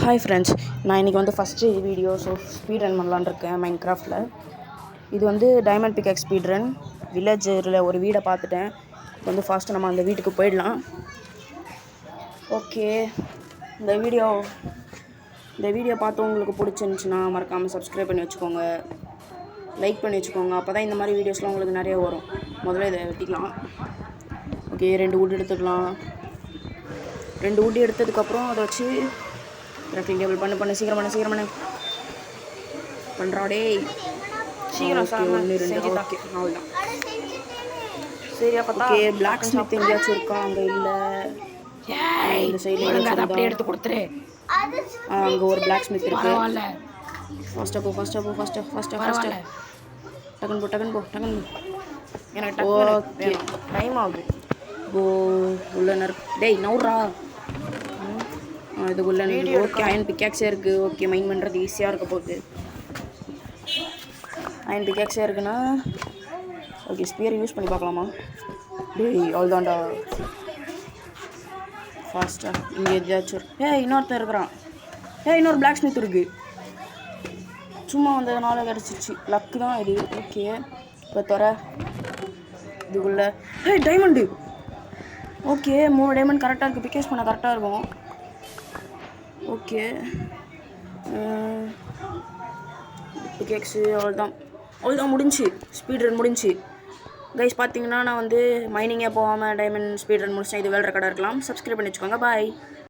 Hi friends, நான் இன்றைக்கி வந்து ஃபஸ்ட்டு வீடியோ ஸ்பீட் ரன் பண்ணலான்னு இருக்கேன் மைன்கிராஃப்டில். இது வந்து டைமண்ட் பிக்காக்ஸ் ஸ்பீட் ரன். வில்லேஜரில் ஒரு வீடை பார்த்துட்டேன். இப்போ வந்து ஃபாஸ்ட்டு நம்ம அந்த வீட்டுக்கு போயிடலாம். ஓகே, இந்த வீடியோ பார்த்து உங்களுக்கு பிடிச்சிருந்துச்சின்னா மறக்காமல் சப்ஸ்கிரைப் பண்ணி வச்சுக்கோங்க, லைக் பண்ணி வச்சுக்கோங்க. அப்போ தான் இந்த மாதிரி வீடியோஸ்லாம் உங்களுக்கு நிறைய வரும். முதல்ல இதை வெட்டிக்கலாம். ஓகே, 2 wood எடுத்துக்கலாம். 2 wood எடுத்ததுக்கப்புறம் அதை வச்சு கிராஃப்டிங் டேபிள் பண்ணு சீக்கிரம் பண்ணு பண்ணுறாடே சீக்கிரம். சார் 1 2 ஓகே, அவ்வளோதான். சரி, அப்போ ஓகே. பிளாக் ஸ்மித் எங்கேயாச்சும் இருக்கா? அங்கே இல்லை. இந்த சைடில் அப்படியே எடுத்து கொடுத்துரு. அங்கே ஒரு பிளாக் ஸ்மித் இருக்கு. ஃபாஸ்ட்டாக போ. டக்குன்னு போ. எனக்கு ஓகே, டைம் ஆகுது. ஓ உள்ள டேய் நவுறா. இதுக்குள்ளே ஓகே, அயன் பிக்காக்ஸே இருக்குது. ஓகே, மைன் பண்ணுறது ஈஸியாக இருக்க போகுது. அயன் பிக்காக்ஸே இருக்குன்னா ஓகே, ஸ்பியர் யூஸ் பண்ணி பார்க்கலாமா? டேய் அவ்வளோதான்டா. ஃபாஸ்ட்டாக இங்கே எதாச்சும் இன்னொருத்தர் இருக்கிறான். இன்னொரு பிளாக் ஸ்மித் இருக்குது. சும்மா வந்ததுனால கிடச்சிச்சு. லக்கு தான் இது. ஓகே, இப்போ தர இதுக்குள்ளே டைமண்டு. ஓகே, 3 டைமண்ட் கரெக்டாக இருக்குது. பிக்கேஸ் பண்ண கரெக்டாக இருக்கும். ஓகே, பிக்கேக்ஸு அவ்வளோதான் முடிஞ்சு. ஸ்பீட் ரன் முடிஞ்சு. கைஸ் பார்த்தீங்கன்னா நான் வந்து மைனிங்கே போகாமல் டைமண்ட் ஸ்பீட் ரன் முடிச்சேன். இது வேல் ரெக்கார்டாக இருக்கலாம். சப்ஸ்கிரைப் பண்ணி வச்சுக்கோங்க. பாய்.